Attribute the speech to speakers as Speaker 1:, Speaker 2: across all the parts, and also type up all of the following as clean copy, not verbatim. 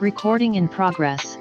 Speaker 1: Recording in progress.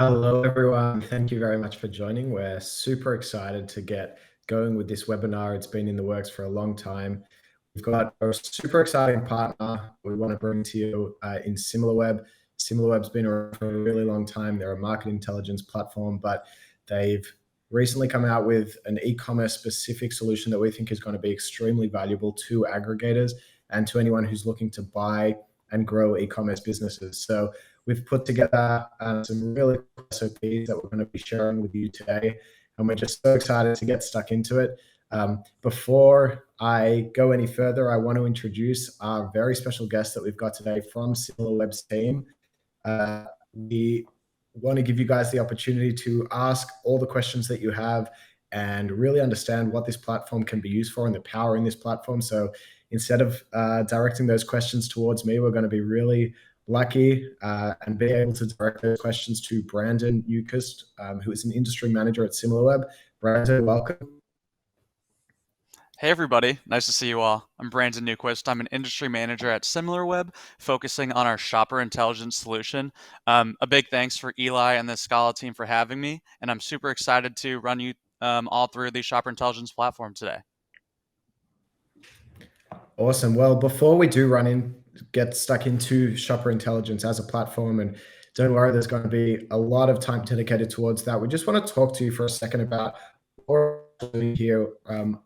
Speaker 1: Hello, everyone. Thank you very much for joining. We're super excited to get going with this webinar. It's been in the works for a long time. We've got a super exciting partner we want to bring to you in Similarweb. Similarweb's been around for a really long time. They're a market intelligence platform, but they've recently come out with an e-commerce specific solution that we think is going to be extremely valuable to aggregators and to anyone who's looking to buy and grow e-commerce businesses. So we've put together some really cool SOPs that we're going to be sharing with you today, and we're just so excited to get stuck into it. Before I go any further, I want to introduce our very special guest that we've got today from Similarweb's team. We want to give you guys the opportunity to ask all the questions that you have and really understand what this platform can be used for and the power in this platform. So instead of directing those questions towards me, we're going to be really lucky and be able to direct those questions to Brandon Eucharist, who is an industry manager at Similarweb. Brandon, welcome.
Speaker 2: Hey everybody, nice to see you all. I'm Brandon Newquist. I'm an industry manager at Similarweb, focusing on our shopper intelligence solution. A big thanks for Eli and the Escala team for having me, and I'm super excited to run you all through the shopper intelligence platform today.
Speaker 1: Awesome. Well, before we do get stuck into shopper intelligence as a platform, and don't worry, there's going to be a lot of time dedicated towards that. We just want to talk to you for a second about what we're doing here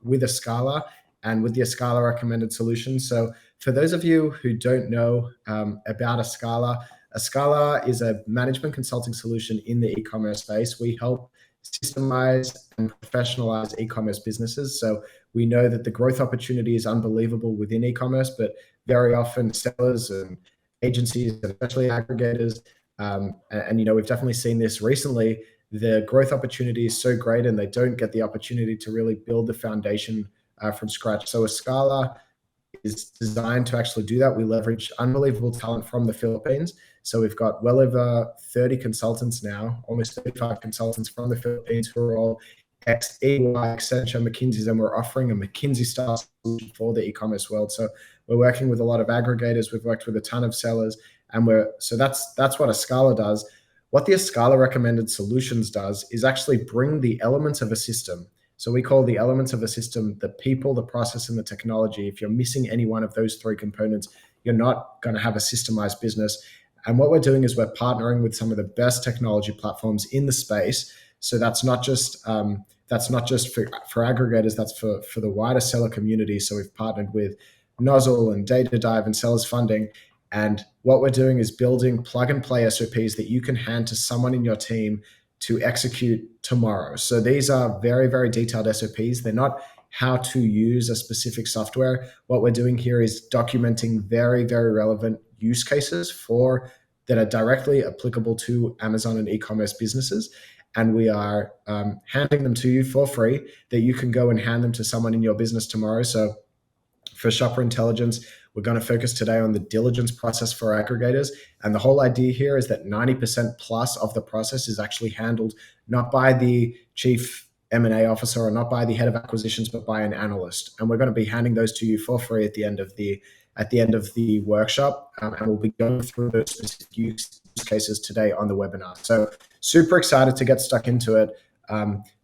Speaker 1: with Escala and with the Escala recommended solution. So for those of you who don't know about Escala, Escala is a management consulting solution in the e-commerce space. We help systemize and professionalize e-commerce businesses. So we know that the growth opportunity is unbelievable within e-commerce, but very often sellers and agencies, especially aggregators, and we've definitely seen this recently. The growth opportunity is so great, and they don't get the opportunity to really build the foundation from scratch. So Escala is designed to actually do that. We leverage unbelievable talent from the Philippines. So we've got well over 30 consultants now, almost 35 consultants from the Philippines who are all ex-EY, Accenture, McKinsey's, and we're offering a McKinsey-style solution for the e-commerce world. So we're working with a lot of aggregators. We've worked with a ton of sellers, and that's what Escala does. What the Escala recommended solutions does is actually bring the elements of a system. So we call the elements of a system the people, the process, and the technology. If you're missing any one of those three components, you're not going to have a systemized business. And what we're doing is we're partnering with some of the best technology platforms in the space. So that's not just for aggregators, that's for the wider seller community. So we've partnered with Nozzle and Data Dive and Sellers Funding. And what we're doing is building plug and play SOPs that you can hand to someone in your team to execute tomorrow. So these are very, very detailed SOPs. They're not how to use a specific software. What we're doing here is documenting very, very relevant use cases that are directly applicable to Amazon and e-commerce businesses. And we are handing them to you for free that you can go and hand them to someone in your business tomorrow. So for shopper intelligence, we're going to focus today on the diligence process for aggregators. And the whole idea here is that 90% plus of the process is actually handled not by the chief M&A officer or not by the head of acquisitions, but by an analyst. And we're going to be handing those to you for free at the end of the workshop. And we'll be going through those specific use cases today on the webinar. So super excited to get stuck into it.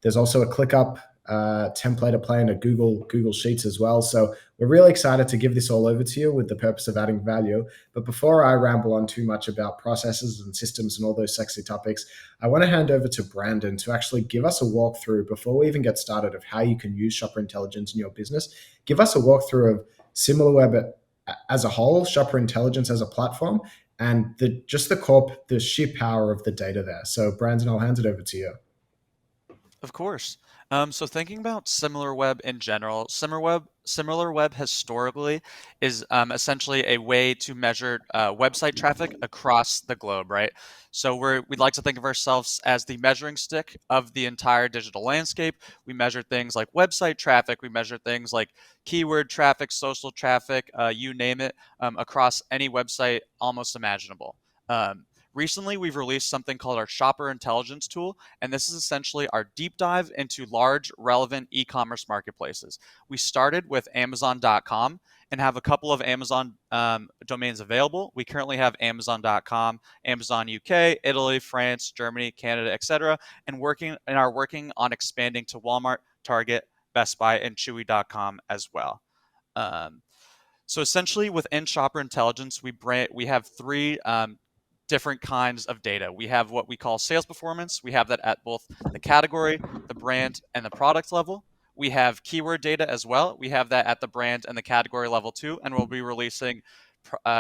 Speaker 1: There's also a ClickUp template to play in a Google Sheets as well. So we're really excited to give this all over to you with the purpose of adding value. But before I ramble on too much about processes and systems and all those sexy topics, I want to hand over to Brandon to actually give us a walkthrough before we even get started of how you can use shopper intelligence in your business. Give us a walkthrough of Similarweb as a whole, shopper intelligence as a platform, and the sheer power of the data there. So Brandon, I'll hand it over to you.
Speaker 2: Of course. So thinking about Similarweb in general, Similarweb historically is essentially a way to measure website traffic across the globe, right? So we'd like to think of ourselves as the measuring stick of the entire digital landscape. We measure things like website traffic. We measure things like keyword traffic, social traffic, you name it, across any website almost imaginable. Recently, we've released something called our Shopper Intelligence tool, and this is essentially our deep dive into large, relevant e-commerce marketplaces. We started with Amazon.com, and have a couple of Amazon domains available. We currently have Amazon.com, Amazon UK, Italy, France, Germany, Canada, etc., and are working on expanding to Walmart, Target, Best Buy, and Chewy.com as well. Um, so essentially, within Shopper Intelligence, we have three different kinds of data. We have what we call sales performance. We have that at both the category, the brand, and the product level. We have keyword data as well. We have that at the brand and the category level too, and we'll be releasing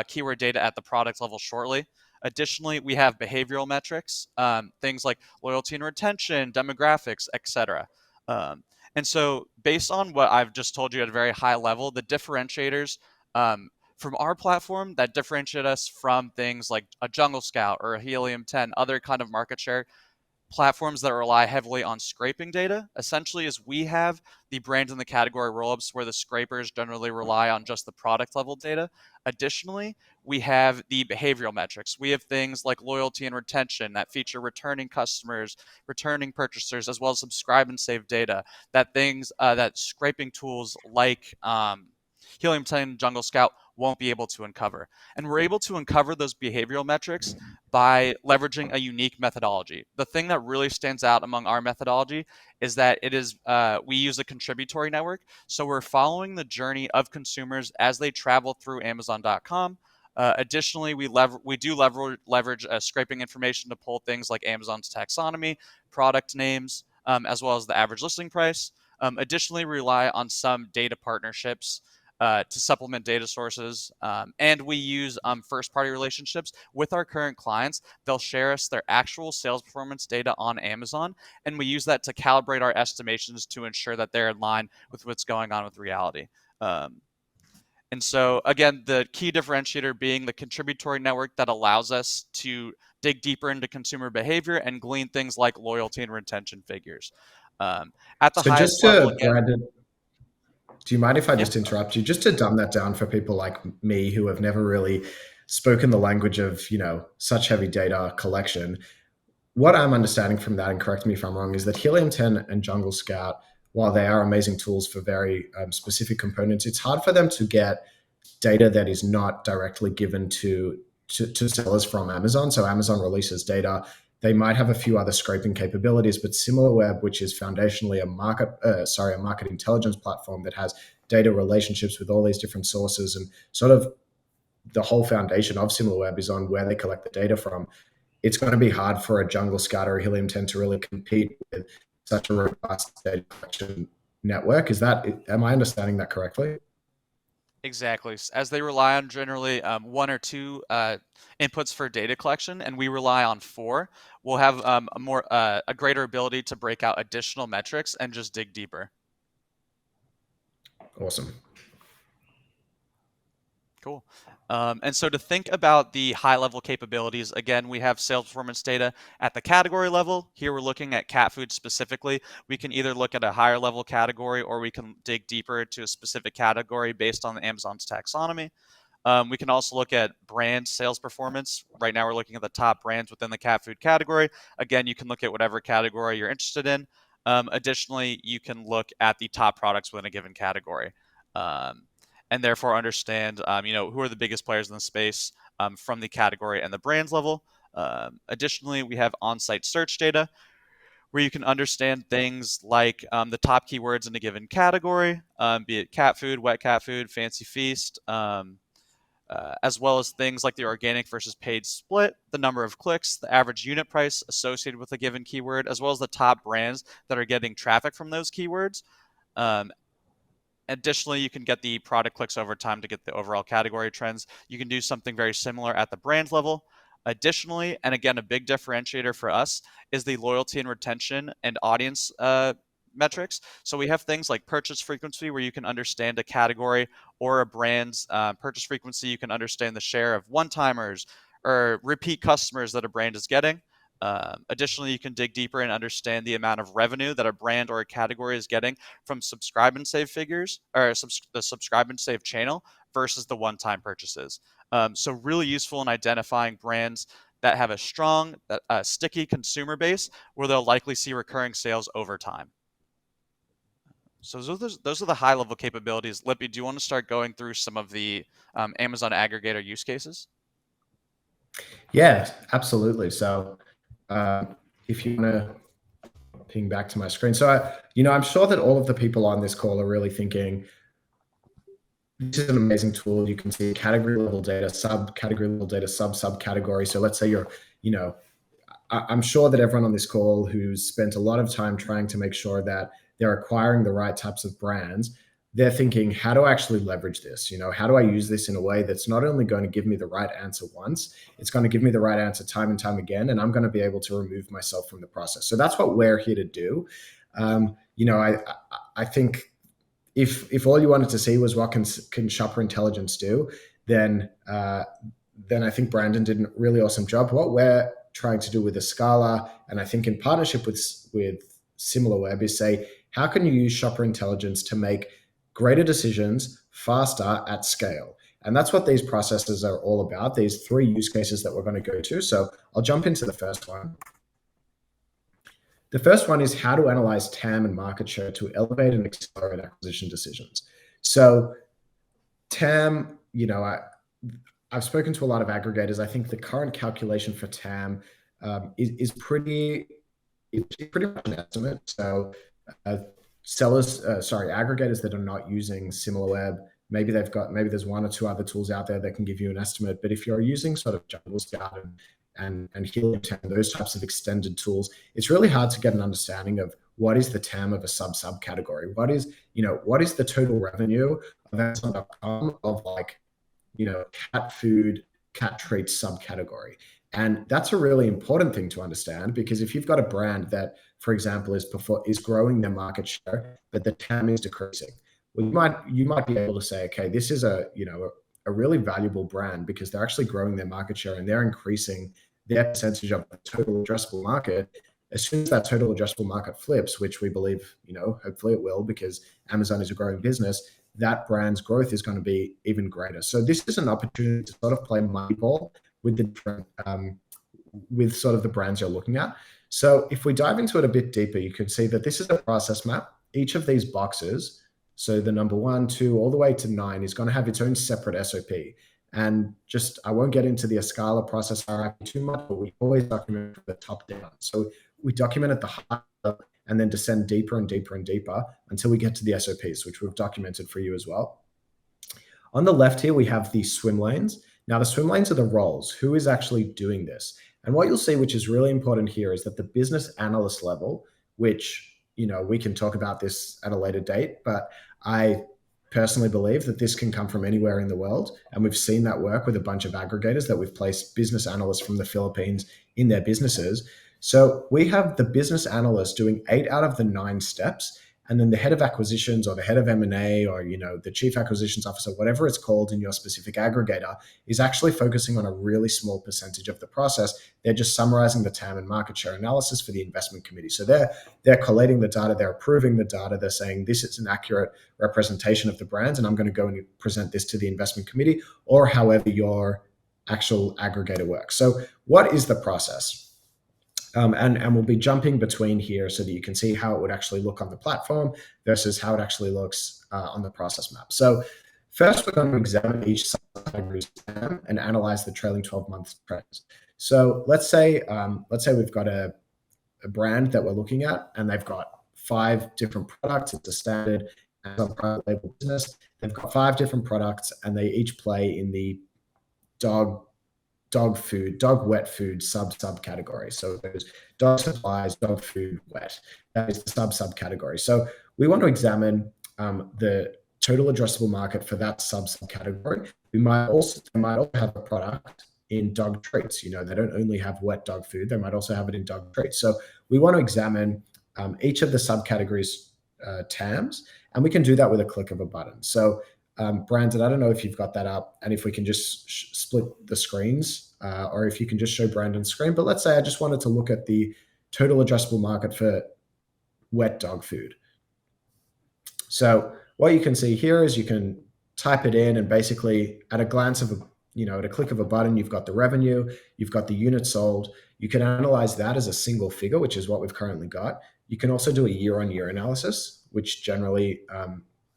Speaker 2: keyword data at the product level shortly. Additionally, we have behavioral metrics, things like loyalty and retention, demographics, etc. Um, and so, based on what I've just told you at a very high level, the differentiators um, from our platform that differentiate us from things like a Jungle Scout or a Helium 10, other kind of market share platforms that rely heavily on scraping data, essentially is we have the brand and the category rollups where the scrapers generally rely on just the product level data. Additionally, we have the behavioral metrics. We have things like loyalty and retention that feature returning customers, returning purchasers, as well as subscribe and save data. That scraping tools like Helium 10 Jungle Scout won't be able to uncover. And we're able to uncover those behavioral metrics by leveraging a unique methodology. The thing that really stands out among our methodology is that we use a contributory network. So we're following the journey of consumers as they travel through Amazon.com. Additionally, we do leverage scraping information to pull things like Amazon's taxonomy, product names, as well as the average listing price. Additionally, we rely on some data partnerships to supplement data sources. And we use first-party relationships with our current clients. They'll share us their actual sales performance data on Amazon, and we use that to calibrate our estimations to ensure that they're in line with what's going on with reality. And so, again, the key differentiator being the contributory network that allows us to dig deeper into consumer behavior and glean things like loyalty and retention figures. At the
Speaker 1: So just
Speaker 2: highest level,
Speaker 1: to
Speaker 2: again,
Speaker 1: Brandon, do you mind if I
Speaker 2: yeah.
Speaker 1: just interrupt you? Just to dumb that down for people like me who have never really spoken the language of, such heavy data collection. What I'm understanding from that, and correct me if I'm wrong, is that Helium 10 and Jungle Scout, while they are amazing tools for very specific components, it's hard for them to get data that is not directly given to sellers from Amazon. So Amazon releases data. They might have a few other scraping capabilities, but Similarweb, which is foundationally a market intelligence platform that has data relationships with all these different sources, and sort of the whole foundation of Similarweb is on where they collect the data from. It's going to be hard for a Jungle Scout or a Helium 10 to really compete with such a robust data collection network. Am I understanding that correctly?
Speaker 2: Exactly. As they rely on generally one or two inputs for data collection, and we rely on four, we'll have a greater ability to break out additional metrics and just dig deeper.
Speaker 1: Awesome.
Speaker 2: Cool. And so to think about the high-level capabilities, again, we have sales performance data at the category level. Here we're looking at cat food specifically. We can either look at a higher level category or we can dig deeper into a specific category based on Amazon's taxonomy. We can also look at brand sales performance. Right now we're looking at the top brands within the cat food category. Again, you can look at whatever category you're interested in. Additionally, you can look at the top products within a given category. Um, and therefore understand, who are the biggest players in the space from the category and the brands level. Additionally, we have on-site search data where you can understand things like the top keywords in a given category, be it cat food, wet cat food, fancy feast, as well as things like the organic versus paid split, the number of clicks, the average unit price associated with a given keyword, as well as the top brands that are getting traffic from those keywords. Um, Additionally, you can get the product clicks over time to get the overall category trends. You can do something very similar at the brand level. Additionally, and again, a big differentiator for us is the loyalty and retention and audience metrics. So we have things like purchase frequency, where you can understand a category or a brand's purchase frequency. You can understand the share of one-timers or repeat customers that a brand is getting. Additionally, you can dig deeper and understand the amount of revenue that a brand or a category is getting from subscribe and save figures, or the subscribe and save channel versus the one-time purchases. So really useful in identifying brands that have a strong, sticky consumer base where they'll likely see recurring sales over time. So those are the high level capabilities. Lippy, do you want to start going through some of the Amazon aggregator use cases?
Speaker 1: Yeah, absolutely. So if you want to ping back to my screen. So, I'm sure that all of the people on this call are really thinking, this is an amazing tool. You can see category level data, subcategory level data, subcategory. So let's say you know, I'm sure that everyone on this call who's spent a lot of time trying to make sure that they're acquiring the right types of brands, they're thinking, how do I actually leverage this? How do I use this in a way that's not only going to give me the right answer once, it's going to give me the right answer time and time again, and I'm going to be able to remove myself from the process. So that's what we're here to do. I think if all you wanted to see was what can shopper intelligence do, then I think Brandon did a really awesome job. What we're trying to do with Escala, and I think in partnership with Similarweb, is say, how can you use shopper intelligence to make greater decisions faster at scale? And that's what these processes are all about, these three use cases that we're going to go to. So I'll jump into the first one. The first one is how to analyze TAM and market share to elevate and accelerate acquisition decisions. So TAM, I've spoken to a lot of aggregators. I think the current calculation for TAM is pretty much an estimate. So aggregators that are not using Similarweb, maybe there's one or two other tools out there that can give you an estimate. But if you're using sort of Jungle Scout and Helium 10, those types of extended tools, it's really hard to get an understanding of what is the TAM of a subcategory. What is the total revenue of Amazon.com of cat food, cat treats subcategory. And that's a really important thing to understand, because if you've got a brand that, for example, is growing their market share, but the TAM is decreasing, well, you might be able to say, okay, this is a really valuable brand because they're actually growing their market share and they're increasing their percentage of the total addressable market. As soon as that total addressable market flips, which we believe, hopefully it will, because Amazon is a growing business, that brand's growth is going to be even greater. So this is an opportunity to sort of play Moneyball with the different, with sort of the brands you're looking at. So if we dive into it a bit deeper, you can see that this is a process map. Each of these boxes, so the number 1, 2, all the way to 9, is going to have its own separate SOP. And I won't get into the Escala process hierarchy too much, but we always document from the top down. So we document at the high level and then descend deeper and deeper and deeper until we get to the SOPs, which we've documented for you as well. On the left here, we have the swim lanes. Now, the swim lanes are the roles. Who is actually doing this? And what you'll see, which is really important here, is that the business analyst level, which, we can talk about this at a later date, but I personally believe that this can come from anywhere in the world. And we've seen that work with a bunch of aggregators that we've placed business analysts from the Philippines in their businesses. So we have the business analyst doing 8 out of the 9 steps. And then the head of acquisitions or the head of M&A or, the chief acquisitions officer, whatever it's called in your specific aggregator, is actually focusing on a really small percentage of the process. They're just summarizing the TAM and market share analysis for the investment committee. So they're collating the data, they're approving the data, they're saying this is an accurate representation of the brands, and I'm going to go and present this to the investment committee, or however your actual aggregator works. So what is the process? And we'll be jumping between here so that you can see how it would actually look on the platform versus how it actually looks on the process map. So first, we're going to examine each subcategory's TAM and analyze the trailing 12 months trends. So let's say we've got a brand that we're looking at, and they've got 5 different products. It's a standard Amazon private label business. They've got 5 different products, and they each play in the dog wet food subcategory. So there's dog supplies, dog food, wet. That is the subcategory. So we want to examine the total addressable market for that subcategory. They might also have a product in dog treats. They don't only have wet dog food; they might also have it in dog treats. So we want to examine each of the subcategories TAMs, and we can do that with a click of a button. So Brandon, I don't know if you've got that up and if we can just split the screens or if you can just show Brandon's screen. But let's say I just wanted to look at the total addressable market for wet dog food. So what you can see here is you can type it in, and basically at a glance of at a click of a button, you've got the revenue, you've got the units sold. You can analyze that as a single figure, which is what we've currently got. You can also do a year-on-year analysis, which generally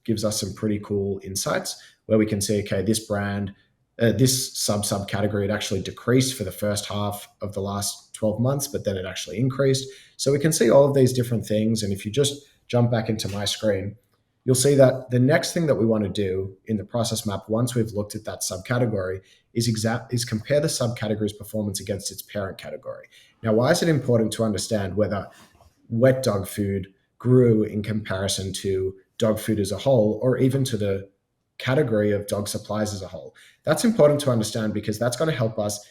Speaker 1: gives us some pretty cool insights where we can see, okay, this brand, this subcategory, it actually decreased for the first half of the last 12 months, but then it actually increased. So we can see all of these different things. And if you just jump back into my screen, you'll see that the next thing that we want to do in the process map, once we've looked at that subcategory, is compare the subcategory's performance against its parent category. Now, why is it important to understand whether wet dog food grew in comparison to dog food as a whole, or even to the category of dog supplies as a whole? That's important to understand because that's going to help us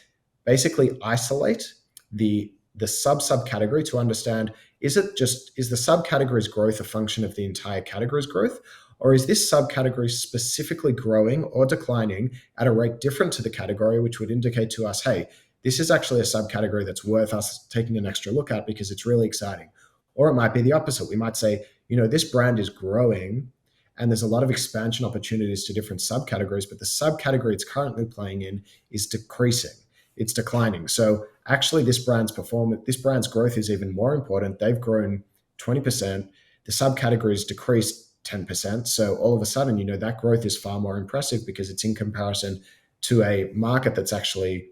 Speaker 1: basically isolate the subcategory to understand, is the subcategory's growth a function of the entire category's growth, or is this subcategory specifically growing or declining at a rate different to the category, which would indicate to us, hey, this is actually a subcategory that's worth us taking an extra look at because it's really exciting. Or it might be the opposite. We might say, this brand is growing and there's a lot of expansion opportunities to different subcategories, but the subcategory it's currently playing in is decreasing. It's declining. So actually this brand's growth is even more important. They've grown 20%. The subcategories decreased 10%. So all of a sudden, that growth is far more impressive because it's in comparison to a market that's actually,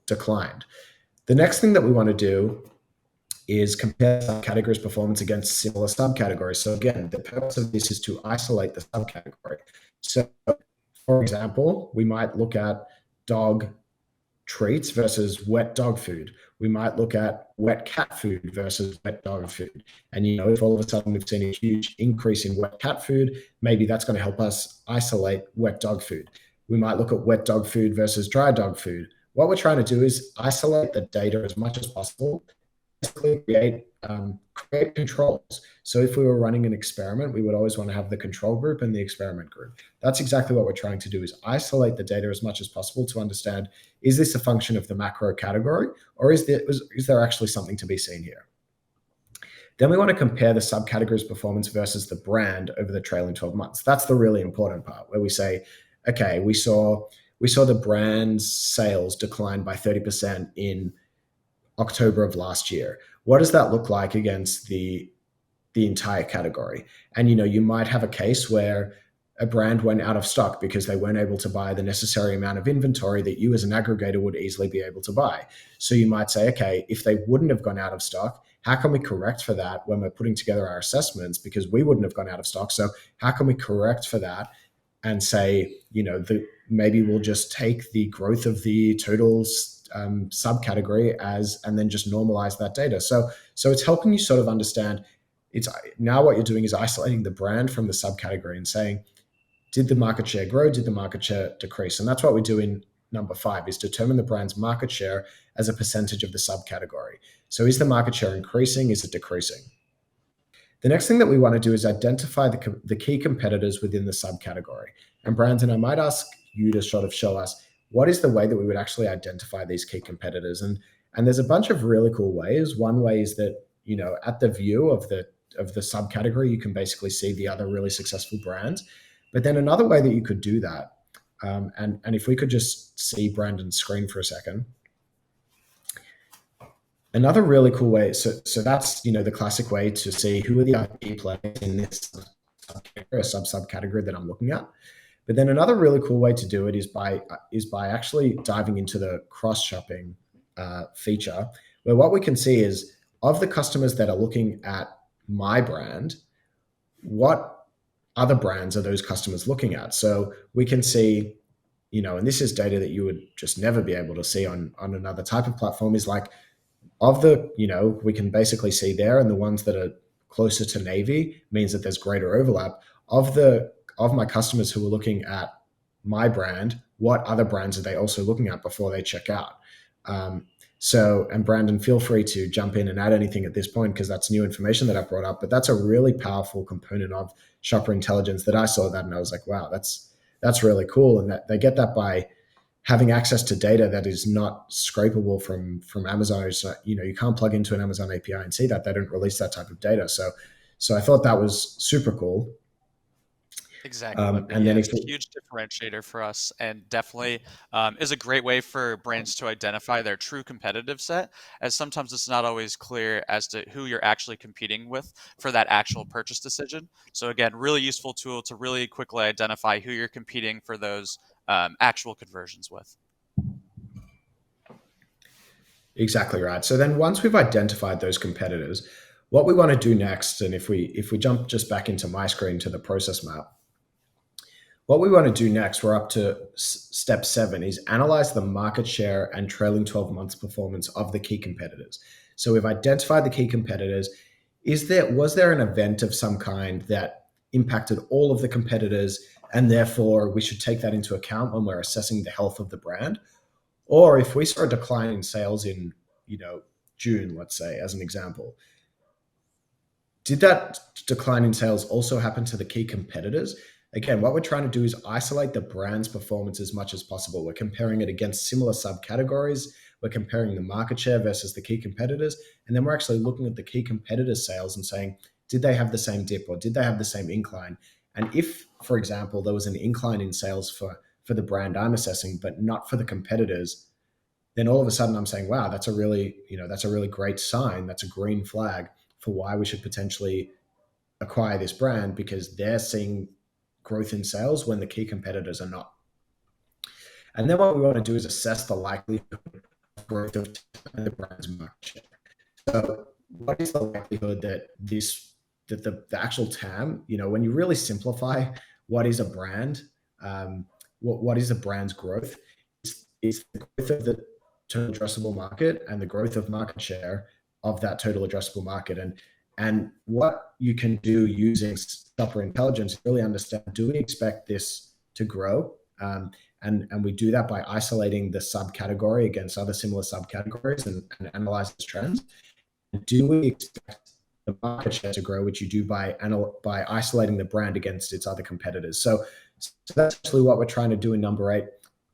Speaker 1: declined. The next thing that we want to do is compare subcategories' performance against similar subcategories. So again, the purpose of this is to isolate the subcategory. So for example, we might look at dog treats versus wet dog food. We might look at wet cat food versus wet dog food. And, if all of a sudden we've seen a huge increase in wet cat food, maybe that's going to help us isolate wet dog food. We might look at wet dog food versus dry dog food. What we're trying to do is isolate the data as much as possible, basically create controls. So if we were running an experiment, we would always want to have the control group and the experiment group. That's exactly what we're trying to do, is isolate the data as much as possible to understand, is this a function of the macro category, or is there actually something to be seen here? Then we want to compare the subcategory's performance versus the brand over the trailing 12 months. That's the really important part, where we say, okay, we saw the brand's sales decline by 30% in October of last year. What does that look like against the entire category? And you might have a case where a brand went out of stock because they weren't able to buy the necessary amount of inventory that you as an aggregator would easily be able to buy. So you might say, okay, if they wouldn't have gone out of stock, how can we correct for that when we're putting together our assessments? Because we wouldn't have gone out of stock. So how can we correct for that and say, maybe we'll just take the growth of the total subcategory and then just normalize that data. So it's helping you sort of understand. It's now what you're doing is isolating the brand from the subcategory and saying, did the market share grow? Did the market share decrease? And that's what we do in number 5, is determine the brand's market share as a percentage of the subcategory. So is the market share increasing? Is it decreasing? The next thing that we want to do is identify the key competitors within the subcategory. And Brandon, I might ask you to sort of show us, what is the way that we would actually identify these key competitors? And there's a bunch of really cool ways. One way is that, at the view of the subcategory, you can basically see the other really successful brands. But then another way that you could do that, and if we could just see Brandon's screen for a second. Another really cool way, so that's, the classic way to see who are the key players in this subcategory that I'm looking at. But then another really cool way to do it is by actually diving into the cross-shopping feature, where what we can see is, of the customers that are looking at my brand, what other brands are those customers looking at? So we can see, and this is data that you would just never be able to see on another type of platform, is like, of the, we can basically see there, and the ones that are closer to navy means that there's greater overlap. Of my customers who are looking at my brand, what other brands are they also looking at before they check out? And Brandon, feel free to jump in and add anything at this point, because that's new information that I've brought up. But that's a really powerful component of shopper intelligence that I saw that and I was like, wow, that's really cool. And that they get that by having access to data that is not scrapable from Amazon. So, you can't plug into an Amazon API and see that. They don't release that type of data. So I thought that was super cool.
Speaker 2: Exactly. But
Speaker 1: And then
Speaker 2: yeah,
Speaker 1: if
Speaker 2: it's a huge differentiator for us and definitely is a great way for brands to identify their true competitive set, as sometimes it's not always clear as to who you're actually competing with for that actual purchase decision. So again, really useful tool to really quickly identify who you're competing for those actual conversions with.
Speaker 1: Exactly right. So then once we've identified those competitors, what we want to do next, and if we jump just back into my screen to the process map, what we want to do next, we're up to step 7, is analyze the market share and trailing 12 months performance of the key competitors. So we've identified the key competitors. Was there an event of some kind that impacted all of the competitors, and therefore we should take that into account when we're assessing the health of the brand? Or if we saw a decline in sales in, you know, June, let's say, as an example, did that decline in sales also happen to the key competitors? Again, what we're trying to do is isolate the brand's performance as much as possible. We're comparing it against similar subcategories. We're comparing the market share versus the key competitors. And then we're actually looking at the key competitors' sales and saying, did they have the same dip or did they have the same incline? And if, for example, there was an incline in sales for the brand I'm assessing, but not for the competitors, then all of a sudden I'm saying, wow, that's a really great sign. That's a green flag for why we should potentially acquire this brand, because they're seeing growth in sales when the key competitors are not. And then what we want to do is assess the likelihood of growth of the brand's market share. So what is the likelihood that the actual TAM, when you really simplify what is a brand, what is a brand's growth? It's the growth of the total addressable market and the growth of market share of that total addressable market. And what you can do using shopper intelligence, really understand, do we expect this to grow? And we do that by isolating the subcategory against other similar subcategories and analyze the trends. Do we expect the market share to grow, which you do by isolating the brand against its other competitors? So that's actually what we're trying to do in number 8.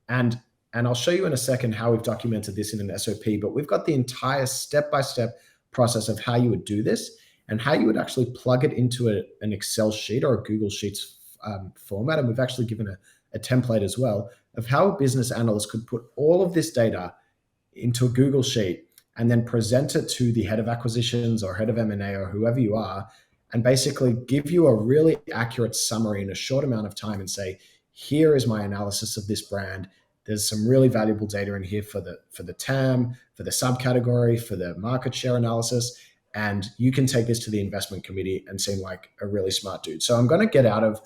Speaker 1: And I'll show you in a second how we've documented this in an SOP, but we've got the entire step-by-step process of how you would do this and how you would actually plug it into an Excel sheet or a Google Sheets format. And we've actually given a template as well of how a business analyst could put all of this data into a Google Sheet and then present it to the head of acquisitions or head of M&A or whoever you are, and basically give you a really accurate summary in a short amount of time and say, here is my analysis of this brand. There's some really valuable data in here for the TAM, for the subcategory, for the market share analysis, and you can take this to the investment committee and seem like a really smart dude. So I'm going to get out of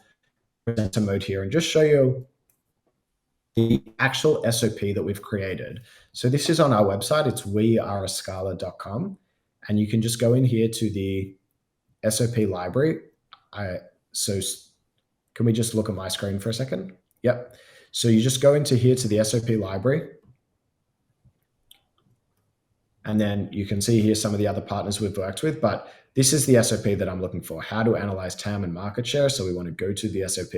Speaker 1: presenter mode here and just show you the actual SOP that we've created. So this is on our website. It's weareescala.com. And you can just go in here to the SOP library. So can we just look at my screen for a second? Yep. So you just go into here to the SOP library. And then you can see here some of the other partners we've worked with, but this is the SOP that I'm looking for, how to analyze TAM and market share. So we want to go to the SOP.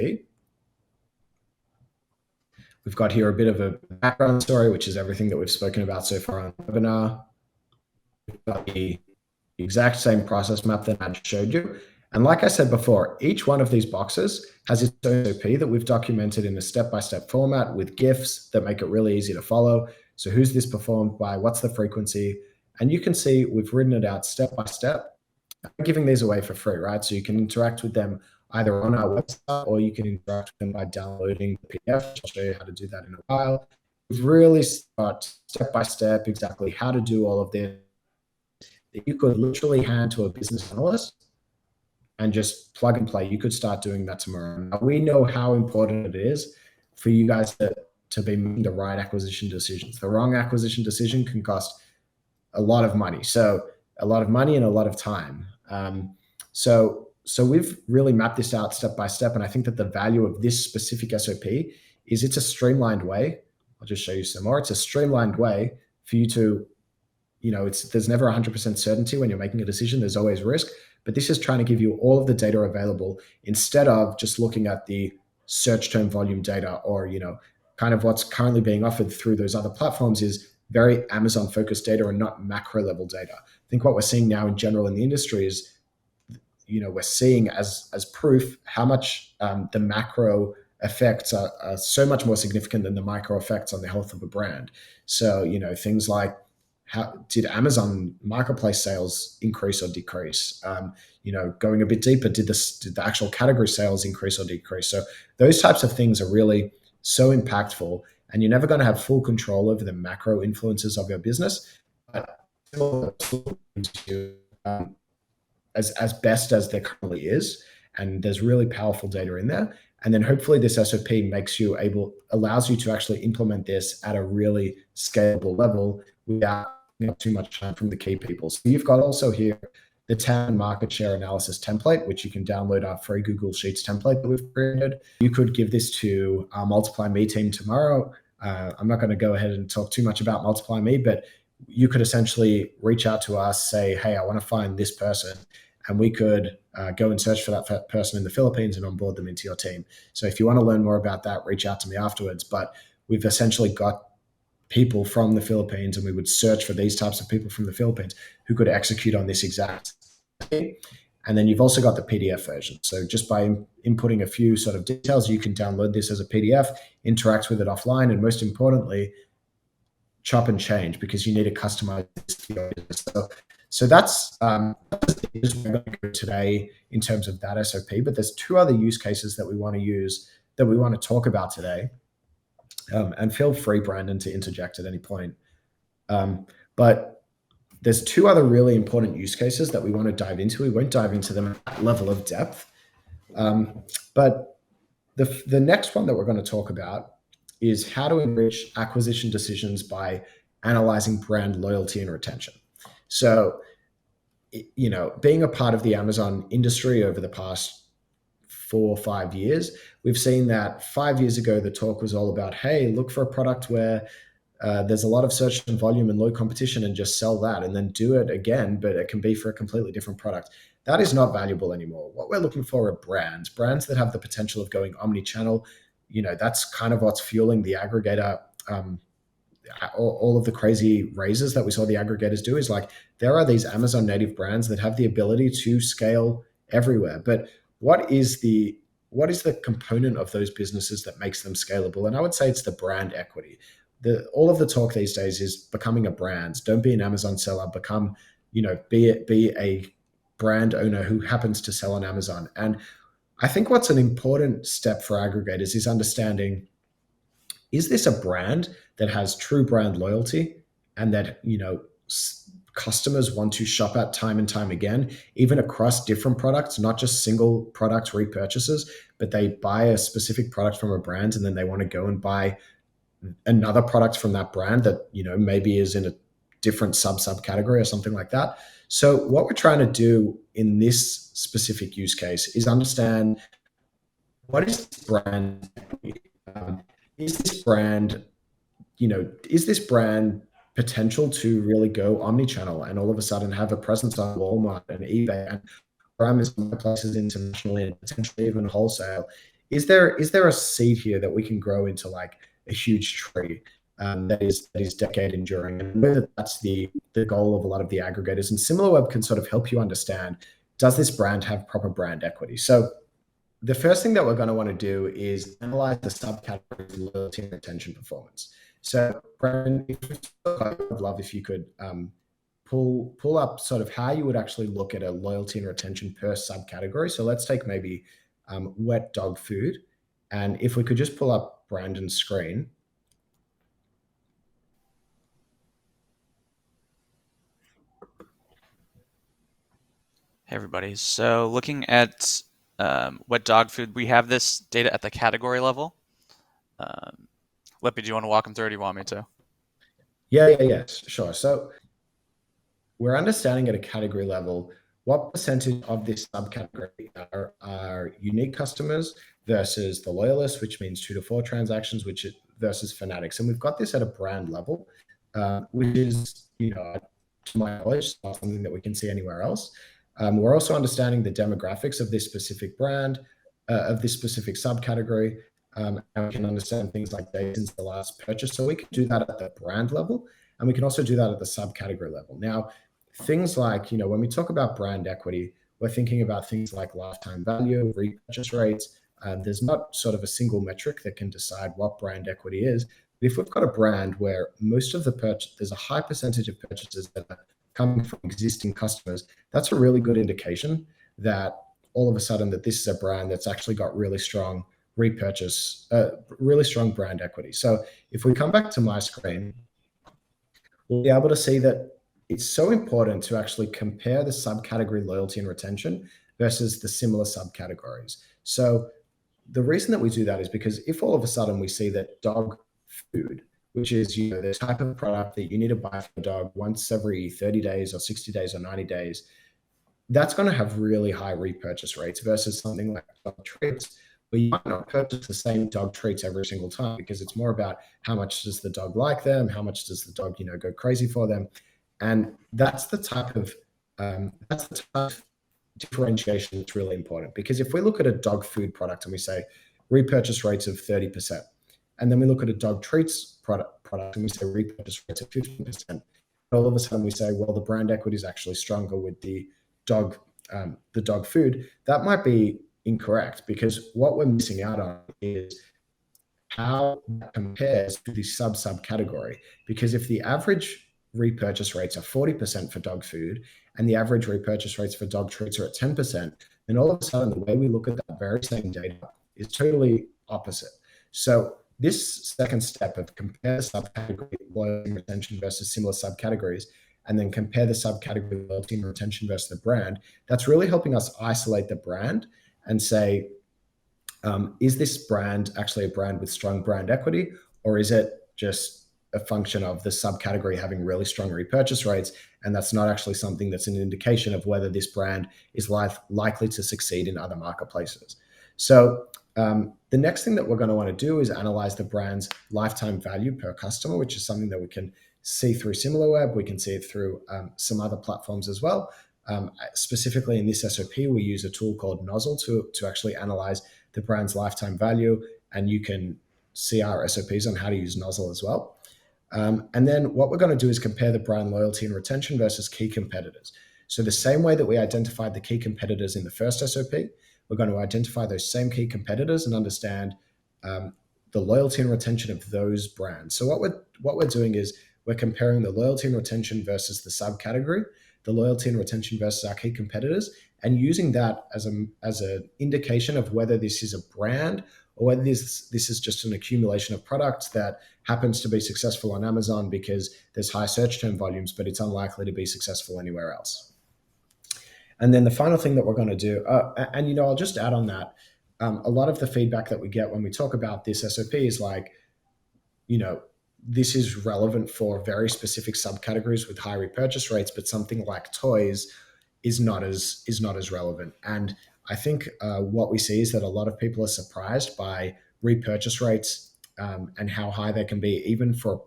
Speaker 1: We've got here a bit of a background story, which is everything that we've spoken about so far on the webinar. We've got the exact same process map that I showed you. And like I said before, each one of these boxes has its own SOP that we've documented in a step-by-step format with GIFs that make it really easy to follow. So who's this performed by? What's the frequency? And you can see we've written it out step by step. I'm giving these away for free, right? So you can interact with them either on our website or you can interact with them by downloading the PDF. I'll show you how to do that in a while. We've really got step by step exactly how to do all of this that you could literally hand to a business analyst and just plug and play. You could start doing that tomorrow. Now, we know how important it is for you guys to be making the right acquisition decisions. The wrong acquisition decision can cost a lot of money. So a lot of money and a lot of time. So we've really mapped this out step by step. And I think that the value of this specific SOP is it's a streamlined way. I'll just show you some more. It's a streamlined way for you to, there's never 100% certainty when you're making a decision. There's always risk. But this is trying to give you all of the data available instead of just looking at the search term volume data or, kind of what's currently being offered through those other platforms is very Amazon focused data and not macro level data. I think what we're seeing now in general in the industry is, we're seeing as proof how much the macro effects are so much more significant than the micro effects on the health of a brand. So things like, how did Amazon marketplace sales increase or decrease? Going a bit deeper, did the actual category sales increase or decrease? So those types of things are really so impactful, and you're never going to have full control over the macro influences of your business. But as best as there currently is, and there's really powerful data in there. And then hopefully this SOP allows you to actually implement this at a really scalable level without too much time from the key people. So you've got also here the TAM market share analysis template, which you can download our free Google Sheets template that we've created. You could give this to our Multiply Me team tomorrow. I'm not going to go ahead and talk too much about Multiply Me, but you could essentially reach out to us, say, hey, I want to find this person. And we could go and search for that person in the Philippines and onboard them into your team. So if you want to learn more about that, reach out to me afterwards. But we've essentially got people from the Philippines, and we would search for these types of people from the Philippines who could execute on this exact thing. And then you've also got the PDF version. So just by inputting a few sort of details, you can download this as a PDF, interact with it offline, and most importantly, chop and change, because you need to customize this for your business. So that's we're going to go today in terms of that SOP. But there's two other use cases that we want to talk about today. And feel free, Brandon, to interject at any point. But there's two other really important use cases that we want to dive into. We won't dive into them at that level of depth. But the next one that we're going to talk about is how to enrich acquisition decisions by analyzing brand loyalty and retention. So, being a part of the Amazon industry over the past 4 or 5 years, we've seen that 5 years ago, the talk was all about, hey, look for a product where there's a lot of search and volume and low competition and just sell that, and then do it again, but it can be for a completely different product. That is not valuable anymore. What we're looking for are brands that have the potential of going omni-channel. That's kind of what's fueling the aggregator. All of the crazy raises that we saw the aggregators do is like, there are these Amazon native brands that have the ability to scale everywhere. But what is the component of those businesses that makes them scalable? And I would say it's the brand equity. All of the talk these days is becoming a brand. Don't be an Amazon seller. Become, be a brand owner who happens to sell on Amazon. And I think what's an important step for aggregators is understanding, is this a brand that has true brand loyalty and that, customers want to shop at time and time again, even across different products, not just single product repurchases, but they buy a specific product from a brand and then they want to go and buy another product from that brand that, maybe is in a different subcategory or something like that. So what we're trying to do in this specific use case is understand, what is this brand? Is this brand, is this brand potential to really go omni-channel and all of a sudden have a presence on Walmart and eBay and Amazon places internationally and potentially even wholesale? Is there a seed here that we can grow into like a huge tree that is decade enduring? And whether that's the goal of a lot of the aggregators, and Similarweb can sort of help you understand, does this brand have proper brand equity? So the first thing that we're going to want to do is analyze the subcategories of loyalty and retention performance. So, Brandon, I'd love if you could pull up sort of how you would actually look at a loyalty and retention per subcategory. So let's take maybe wet dog food, and if we could just pull up Brandon's screen.
Speaker 2: Hey, everybody. So looking at wet dog food, we have this data at the category level. Lippy, do you want to walk them through, or do you want me to?
Speaker 1: Yeah, sure. So we're understanding at a category level what percentage of this subcategory are unique customers versus the loyalists, which means 2 to 4 transactions, versus fanatics. And we've got this at a brand level, which is, to my knowledge, not something that we can see anywhere else. We're also understanding the demographics of this specific brand, of this specific subcategory, and we can understand things like dates since the last purchase. So we can do that at the brand level, and we can also do that at the subcategory level. Now, things like, when we talk about brand equity, we're thinking about things like lifetime value, repurchase rates. There's not sort of a single metric that can decide what brand equity is. But if we've got a brand where most of the purchase, there's a high percentage of purchases that are coming from existing customers, that's a really good indication that all of a sudden that this is a brand that's actually got really strong really strong brand equity. So if we come back to my screen, we'll be able to see that it's so important to actually compare the subcategory loyalty and retention versus the similar subcategories. So the reason that we do that is because if all of a sudden we see that dog food, which is the type of product that you need to buy for a dog once every 30 days or 60 days or 90 days, that's going to have really high repurchase rates versus something like dog treats, where you might not purchase the same dog treats every single time because it's more about how much does the dog like them, how much does the dog, go crazy for them, and that's the type of differentiation that's really important. Because if we look at a dog food product and we say repurchase rates of 30%, and then we look at a dog treats product and we say repurchase rates of 15%, all of a sudden we say, well, the brand equity is actually stronger with dog the dog food. That might be incorrect, because what we're missing out on is how that compares to the subcategory. Because if the average repurchase rates are 40% for dog food and the average repurchase rates for dog treats are at 10%, then all of a sudden the way we look at that very same data is totally opposite. So this second step of compare subcategory loyalty and retention versus similar subcategories, and then compare the subcategory loyalty and retention versus the brand, that's really helping us isolate the brand and say, is this brand actually a brand with strong brand equity, or is it just a function of the subcategory having really strong repurchase rates, and that's not actually something that's an indication of whether this brand is likely to succeed in other marketplaces. So the next thing that we're going to want to do is analyze the brand's lifetime value per customer, which is something that we can see through Similarweb. We can see it through some other platforms as well. Specifically in this SOP, we use a tool called Nozzle to actually analyze the brand's lifetime value, and you can see our SOPs on how to use Nozzle as well. And then what we're going to do is compare the brand loyalty and retention versus key competitors. So the same way that we identified the key competitors in the first SOP, we're going to identify those same key competitors and understand the loyalty and retention of those brands. So what we're doing is we're comparing the loyalty and retention versus the subcategory, the loyalty and retention versus our key competitors, and using that as an indication of whether this is a brand or whether this is just an accumulation of products that happens to be successful on Amazon because there's high search term volumes, but it's unlikely to be successful anywhere else. And then the final thing that we're going to do, and I'll just add on that, a lot of the feedback that we get when we talk about this SOP is like, this is relevant for very specific subcategories with high repurchase rates, but something like toys is not as relevant. And I think what we see is that a lot of people are surprised by repurchase rates and how high they can be, even for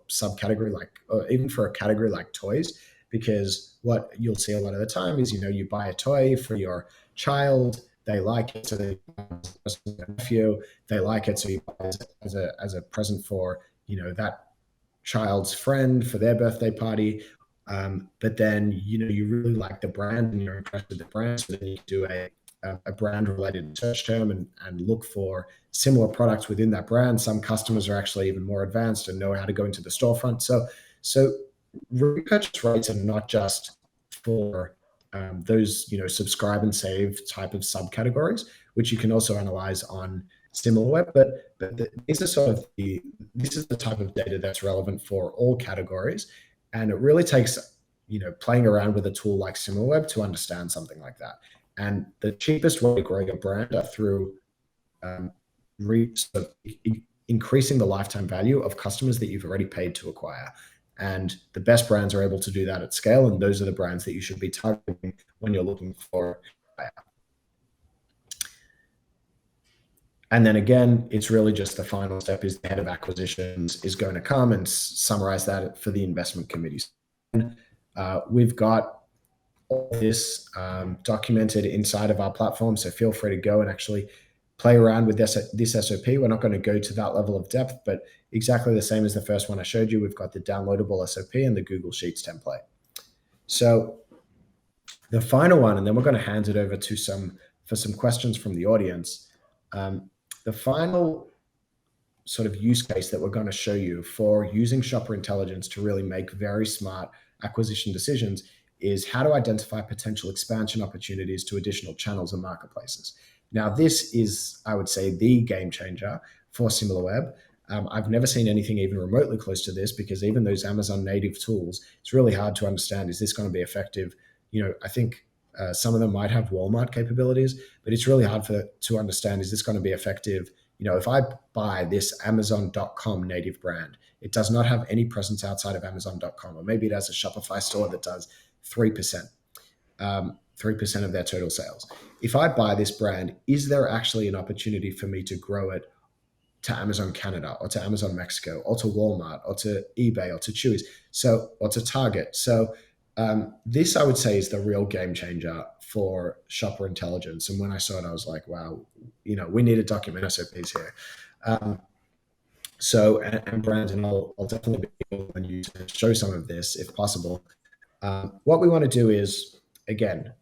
Speaker 1: even for a category like toys. Because what you'll see a lot of the time is, you buy a toy for your child, they like it, so they buy it as a nephew, they like it, so you buy it as a present for that child's friend for their birthday party. But then you really like the brand and you're impressed with the brand, so then you do a brand related search term and look for similar products within that brand. Some customers are actually even more advanced and know how to go into the storefront. So repurchase rates are not just for those subscribe and save type of subcategories, which you can also analyze on Similarweb, but this is the type of data that's relevant for all categories, and it really takes playing around with a tool like Similarweb to understand something like that. And the cheapest way to grow your brand are through increasing the lifetime value of customers that you've already paid to acquire. And the best brands are able to do that at scale, and those are the brands that you should be targeting when you're looking for a buyer. And then again, it's really just the final step is the head of acquisitions is going to come and summarize that for the investment committees. We've got all this documented inside of our platform, so feel free to go and actually play around with this SOP. We're not going to go to that level of depth, but exactly the same as the first one I showed you, we've got the downloadable SOP and the Google Sheets template. So The final one, and then we're going to hand it over to for some questions from the audience. The final sort of use case that we're going to show you for using shopper intelligence to really make very smart acquisition decisions is how to identify potential expansion opportunities to additional channels and marketplaces. Now, this is, I would say, the game changer for Similarweb. I've never seen anything even remotely close to this, because even those Amazon native tools, it's really hard to understand, is this going to be effective? I think some of them might have Walmart capabilities, but it's really hard to understand, is this going to be effective? If I buy this Amazon.com native brand, it does not have any presence outside of Amazon.com, or maybe it has a Shopify store that does 3%, 3% of their total sales. If I buy this brand, is there actually an opportunity for me to grow it to Amazon Canada, or to Amazon Mexico, or to Walmart, or to eBay, or to Chewy's, or to Target? So this, I would say, is the real game changer for shopper intelligence. And when I saw it, I was like, wow, we need to document SOPs here. And Brandon, I'll definitely be able to you to show some of this if possible. What we want to do is, again,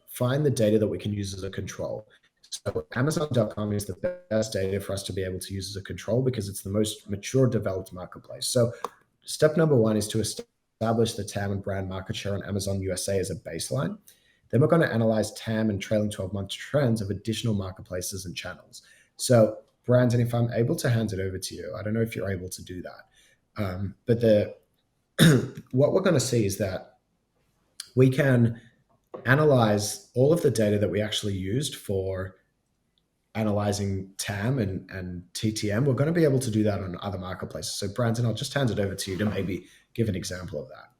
Speaker 1: find the data that we can use as a control. So Amazon.com is the best data for us to be able to use as a control, because it's the most mature, developed marketplace. So step number one is to establish the TAM and brand market share on Amazon USA as a baseline. Then we're going to analyze TAM and trailing 12-month trends of additional marketplaces and channels. So Brandon, if I'm able to hand it over to you, I don't know if you're able to do that. But what we're going to see is that we can analyze all of the data that we actually used for analyzing TAM and TTM. We're going to be able to do that on other marketplaces. So Brandon, I'll just hand it over to you to maybe give an example of that.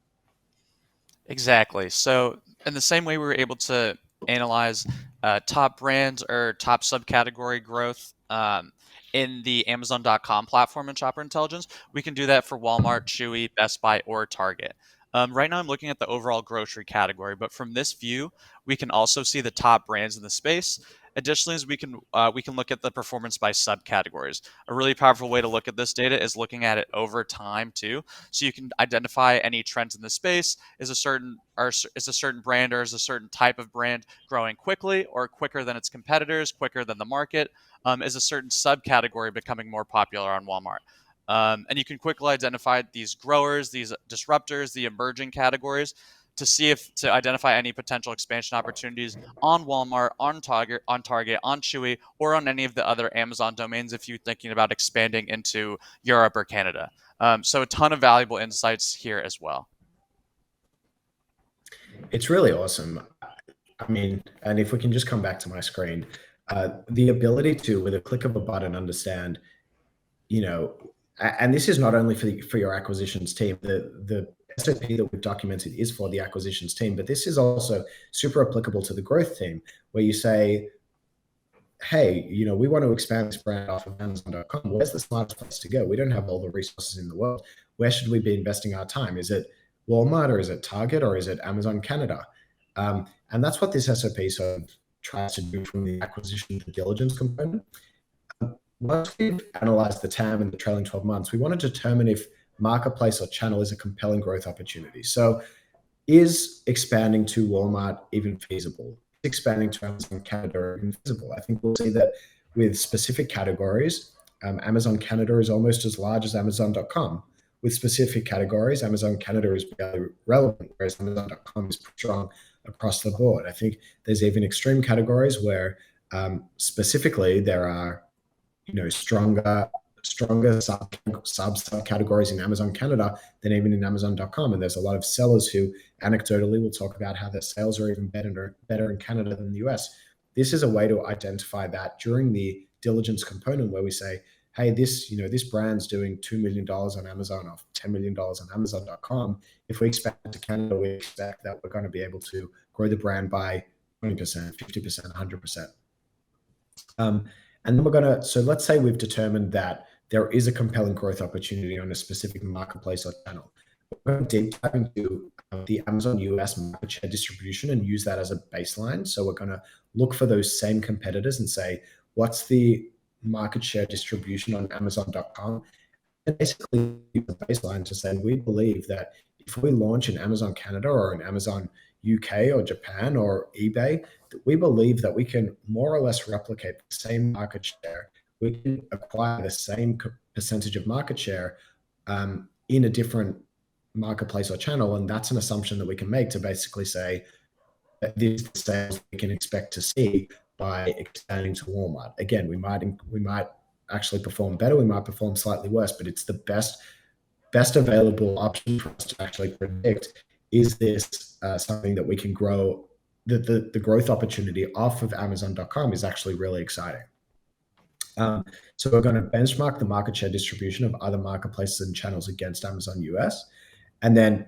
Speaker 2: Exactly. So in the same way we were able to analyze top brands or top subcategory growth in the Amazon.com platform and Shopper Intelligence, we can do that for Walmart, Chewy, Best Buy, or Target. Right now I'm looking at the overall grocery category, but from this view, we can also see the top brands in the space. Additionally, as we can look at the performance by subcategories. A really powerful way to look at this data is looking at it over time too, so you can identify any trends in the space. Is a certain brand, or is a certain type of brand growing quickly or quicker than its competitors, quicker than the market? Is a certain subcategory becoming more popular on Walmart? And you can quickly identify these growers, these disruptors, the emerging categories, to identify any potential expansion opportunities on Walmart, on Target, on Chewy, or on any of the other Amazon domains if you're thinking about expanding into Europe or Canada. So a ton of valuable insights here as well.
Speaker 1: It's really awesome. I mean, and if we can just come back to my screen, the ability to, with a click of a button, understand, and this is not only for your acquisitions team. The SOP that we've documented is for the acquisitions team, but this is also super applicable to the growth team, where you say, hey, we want to expand this brand off of Amazon.com. Where's the smartest place to go? We don't have all the resources in the world. Where should we be investing our time? Is it Walmart, or is it Target, or is it Amazon Canada? And that's what this SOP sort of tries to do from the acquisition to diligence component. Once we've analyzed the TAM in the trailing 12 months, we want to determine if marketplace or channel is a compelling growth opportunity. So is expanding to Walmart even feasible? Is expanding to Amazon Canada even feasible? I think we'll see that with specific categories. Amazon Canada is almost as large as Amazon.com. With specific categories, Amazon Canada is barely relevant, whereas Amazon.com is strong across the board. I think there's even extreme categories where specifically there are stronger subcategories in Amazon Canada than even in Amazon.com. And there's a lot of sellers who anecdotally will talk about how their sales are even better in Canada than the US. This is a way to identify that during the diligence component, where we say, hey, this brand's doing $2 million on Amazon, or $10 million on Amazon.com. If we expand to Canada, we expect that we're going to be able to grow the brand by 20%, 50%, 100%. And then so let's say we've determined that there is a compelling growth opportunity on a specific marketplace or channel. We're going to deep dive into the Amazon US market share distribution and use that as a baseline. So we're going to look for those same competitors and say, what's the market share distribution on Amazon.com? And basically use a baseline to say, we believe that if we launch in Amazon Canada or in Amazon UK or Japan or eBay, we believe that we can more or less replicate the same market share. We can acquire the same percentage of market share in a different marketplace or channel, and that's an assumption that we can make to basically say that this is the sales we can expect to see by expanding to Walmart. Again, we might actually perform better, we might perform slightly worse, but it's the best available option for us to actually predict, is this something that we can grow. The growth opportunity off of Amazon.com is actually really exciting. Um, so we're going to benchmark the market share distribution of other marketplaces and channels against Amazon US. And then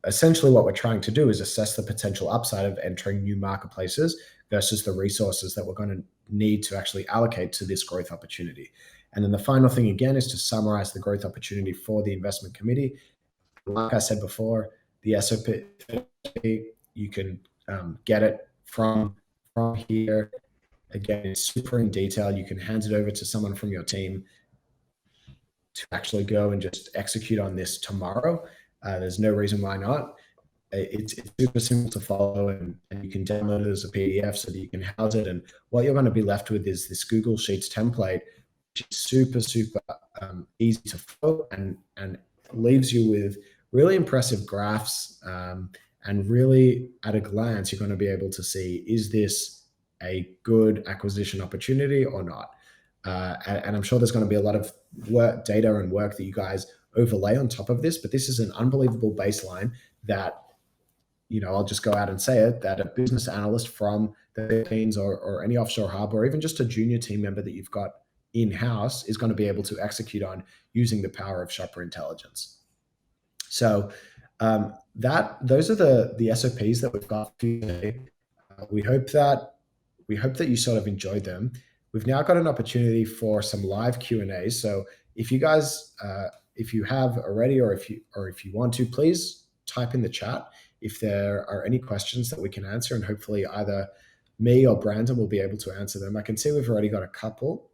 Speaker 1: essentially what we're trying to do is assess the potential upside of entering new marketplaces versus the resources that we're going to need to actually allocate to this growth opportunity. And then the final thing, again, is to summarize the growth opportunity for the investment committee. Like I said before, the SOP, you can get it from here. Again, it's super in detail. You can hand it over to someone from your team to actually go and just execute on this tomorrow. There's no reason why not. It's super simple to follow, and you can download it as a PDF so that you can house it. And what you're going to be left with is this Google Sheets template, which is super easy to follow, and leaves you with really impressive graphs. And really, at a glance, you're going to be able to see, is this a good acquisition opportunity or not? And I'm sure there's going to be a lot of data and work that you guys overlay on top of this, but this is an unbelievable baseline that, I'll just go out and say it, that a business analyst from the Philippines or any offshore hub, or even just a junior team member that you've got in-house, is going to be able to execute on using the power of shopper intelligence. So those are the SOPs that we've got for you today. We hope that you sort of enjoyed them. We've now got an opportunity for some live Q&As. So if you guys, if you have already, or if you want to, please type in the chat if there are any questions that we can answer, and hopefully either me or Brandon will be able to answer them. I can see we've already got a couple.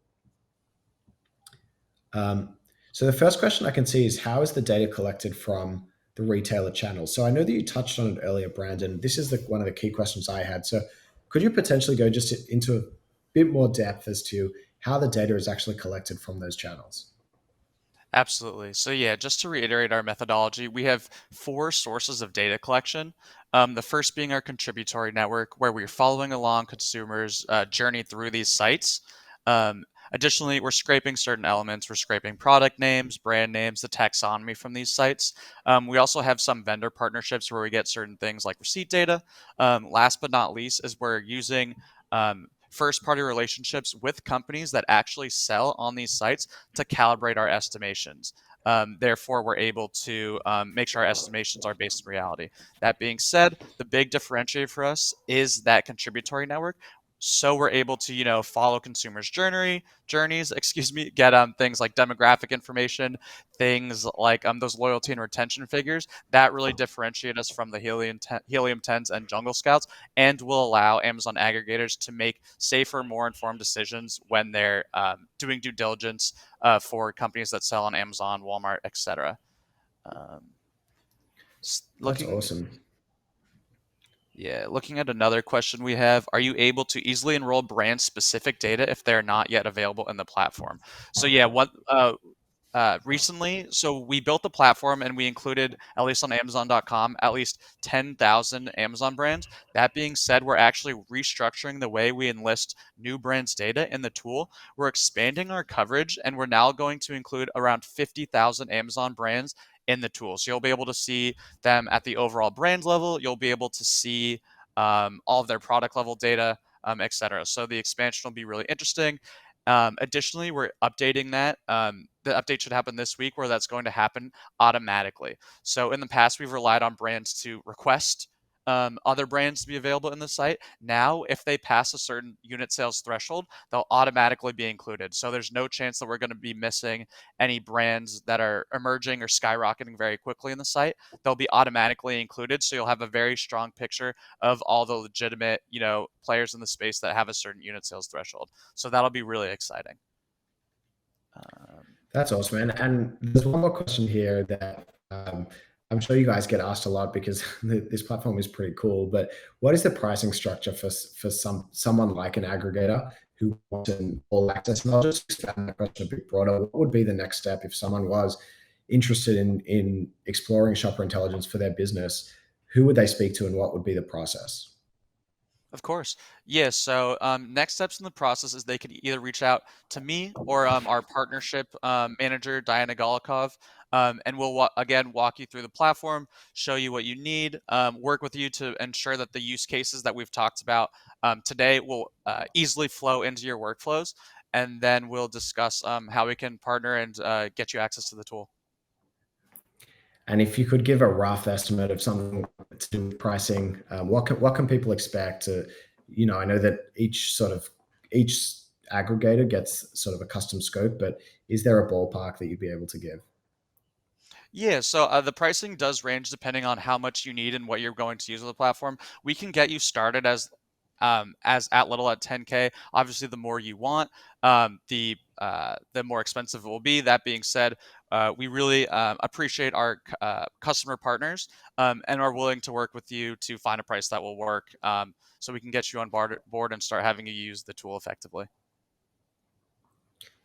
Speaker 1: So the first question I can see is, how is the data collected from the retailer channel? So I know that you touched on it earlier, Brandon. This is one of the key questions I had. So could you potentially go just into a bit more depth as to how the data is actually collected from those channels?
Speaker 2: Absolutely. So yeah, just to reiterate our methodology, we have four sources of data collection. The first being our contributory network, where we're following along consumers' journey through these sites. Additionally, we're scraping certain elements. We're scraping product names, brand names, the taxonomy from these sites. We also have some vendor partnerships where we get certain things like receipt data. Last but not least is we're using first-party relationships with companies that actually sell on these sites to calibrate our estimations. Therefore, we're able to make sure our estimations are based in reality. That being said, the big differentiator for us is that contributory network. So we're able to, follow consumers' journeys, get things like demographic information, things like those loyalty and retention figures that really differentiate us from the Helium 10s and Jungle Scouts, and will allow Amazon aggregators to make safer, more informed decisions when they're doing due diligence for companies that sell on Amazon, Walmart, etc. Um,
Speaker 1: That's
Speaker 2: looking
Speaker 1: awesome.
Speaker 2: Yeah, looking at another question we have, are you able to easily enroll brand specific data if they're not yet available in the platform? So yeah, recently, so we built the platform and we included, at least on Amazon.com, at least 10,000 Amazon brands. That being said, we're actually restructuring the way we enlist new brands' data in the tool. We're expanding our coverage, and we're now going to include around 50,000 Amazon brands in the tool. So you'll be able to see them at the overall brand level. You'll be able to see all of their product level data, etc. So the expansion will be really interesting. Additionally, we're updating that. The update should happen this week, where that's going to happen automatically. So in the past, we've relied on brands to request other brands to be available in the site. Now, if they pass a certain unit sales threshold, they'll automatically be included. So there's no chance that we're going to be missing any brands that are emerging or skyrocketing very quickly in the site. They'll be automatically included. So you'll have a very strong picture of all the legitimate, players in the space that have a certain unit sales threshold. So that'll be really exciting.
Speaker 1: That's awesome, man. And there's one more question here that I'm sure you guys get asked a lot because this platform is pretty cool. But what is the pricing structure for someone like an aggregator who wants an all access? And I'll just expand that question a bit broader. What would be the next step if someone was interested in exploring shopper intelligence for their business? Who would they speak to, and what would be the process?
Speaker 2: Of course. Yeah. So next steps in the process is they could either reach out to me or our partnership manager, Diana Golikov, and we'll again walk you through the platform, show you what you need, work with you to ensure that the use cases that we've talked about today will easily flow into your workflows. And then we'll discuss how we can partner and get you access to the tool.
Speaker 1: And if you could give a rough estimate of something to do with pricing, what can people expect? I know that each aggregator gets sort of a custom scope, but is there a ballpark that you'd be able to give?
Speaker 2: Yeah, so the pricing does range depending on how much you need and what you're going to use on the platform. We can get you started as at little at 10K. Obviously, the more you want, the more expensive it will be. That being said, we really appreciate our customer partners and are willing to work with you to find a price that will work, so we can get you on board and start having you use the tool effectively.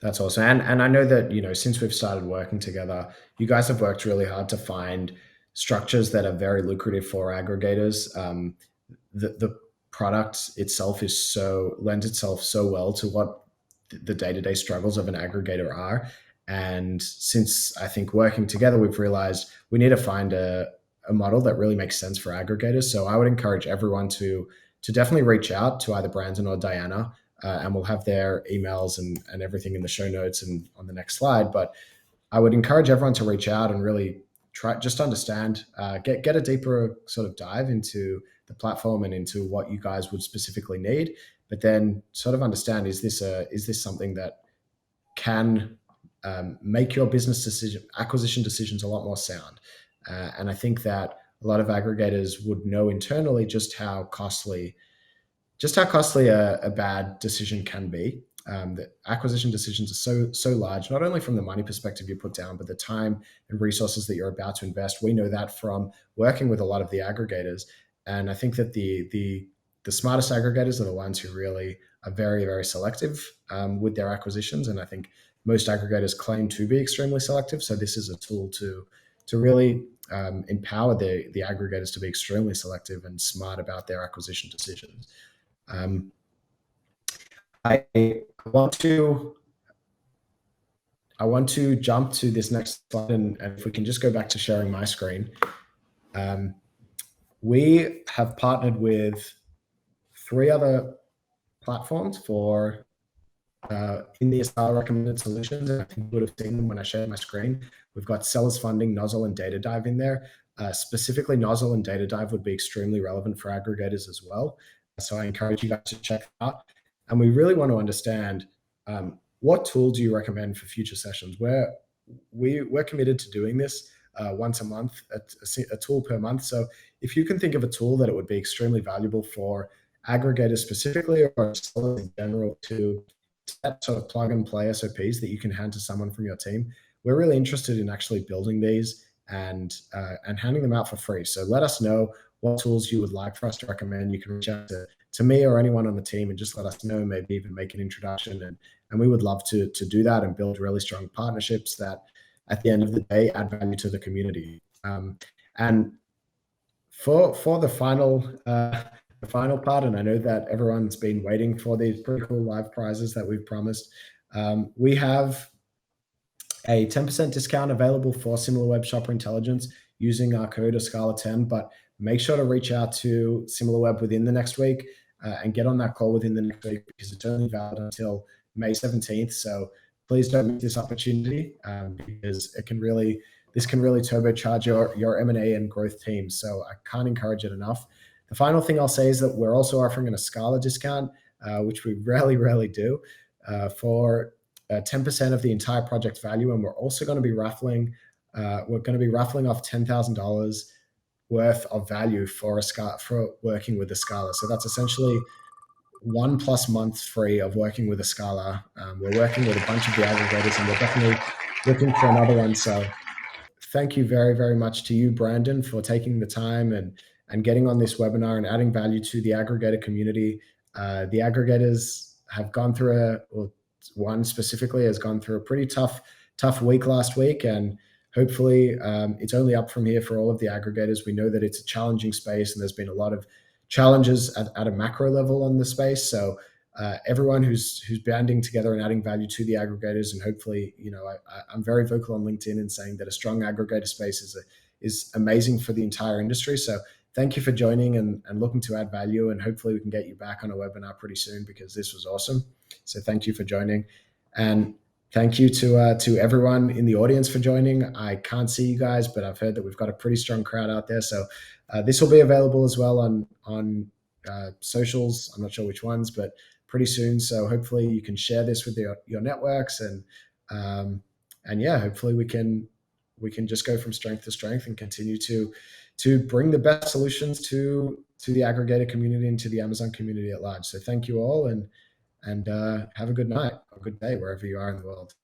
Speaker 1: That's awesome. And I know that, since we've started working together, you guys have worked really hard to find structures that are very lucrative for aggregators. The product itself lends itself so well to what the day-to-day struggles of an aggregator are. And since I think working together, we've realized we need to find a model that really makes sense for aggregators. So I would encourage everyone to definitely reach out to either Brandon or Diana, and we'll have their emails and everything in the show notes and on the next slide. But I would encourage everyone to reach out and really try just understand, get a deeper sort of dive into the platform and into what you guys would specifically need. But then sort of understand, is this something that can make your acquisition decisions a lot more sound? And I think that a lot of aggregators would know internally just how costly a bad decision can be. The acquisition decisions are so large, not only from the money perspective you put down, but the time and resources that you're about to invest. We know that from working with a lot of the aggregators, and I think that the smartest aggregators are the ones who really are very very selective with their acquisitions, and I think most aggregators claim to be extremely selective. So this is a tool to really empower the aggregators to be extremely selective and smart about their acquisition decisions. Um, I want to I want to jump to this next slide, and if we can just go back to sharing my screen. Um, we have partnered with three other platforms for in the Escala recommended solutions, and I think you would have seen them when I shared my screen. We've got Sellers Funding, Nozzle, and Data Dive in there. Specifically, Nozzle and Data Dive would be extremely relevant for aggregators as well. So I encourage you guys to check that out. And we really want to understand, what tool do you recommend for future sessions? We're committed to doing this once a month, a tool per month. So if you can think of a tool that it would be extremely valuable for aggregators specifically, or in general, to set sort of plug and play SOPs that you can hand to someone from your team, we're really interested in actually building these and handing them out for free. So let us know what tools you would like for us to recommend. You can reach out to me or anyone on the team and just let us know, maybe even make an introduction. And we would love to do that and build really strong partnerships that at the end of the day add value to the community. And for the final part, and I know that everyone's been waiting for these pretty cool live prizes that we've promised. We have a 10% discount available for Similarweb Shopper Intelligence using our code Escala10. But make sure to reach out to Similarweb within the next week and get on that call within the next week, because it's only valid until May 17th. So please don't miss this opportunity, because this can really turbocharge your M&A and growth teams. So I can't encourage it enough. The final thing I'll say is that we're also offering an Escala discount, which we rarely do, for 10% of the entire project value, and we're also going to be raffling. We're going to be raffling off $10,000 worth of value for working with Escala. So that's essentially 1+ month free of working with Escala. We're working with a bunch of the aggregators, and we're definitely looking for another one. So thank you very, very much to you, Brandon, for taking the time and getting on this webinar and adding value to the aggregator community. The aggregators have gone through or one specifically has gone through a pretty tough week last week, and hopefully it's only up from here for all of the aggregators. We know that it's a challenging space, and there's been a lot of challenges at a macro level on the space. So everyone who's banding together and adding value to the aggregators, and hopefully, I'm very vocal on LinkedIn in saying that a strong aggregator space is amazing for the entire industry. So thank you for joining and looking to add value, and hopefully we can get you back on a webinar pretty soon because this was awesome. So thank you for joining, and thank you to everyone in the audience for joining. I can't see you guys, but I've heard that we've got a pretty strong crowd out there. So this will be available as well on socials. I'm not sure which ones, but pretty soon. So hopefully you can share this with your networks, and yeah, hopefully we can just go from strength to strength and continue to bring the best solutions to the aggregator community and to the Amazon community at large. So thank you all, and have a good night or good day wherever you are in the world.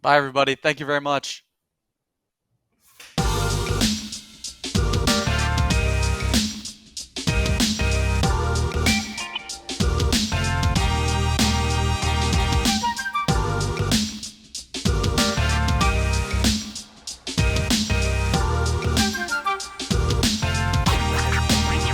Speaker 2: Bye, everybody. Thank you very much.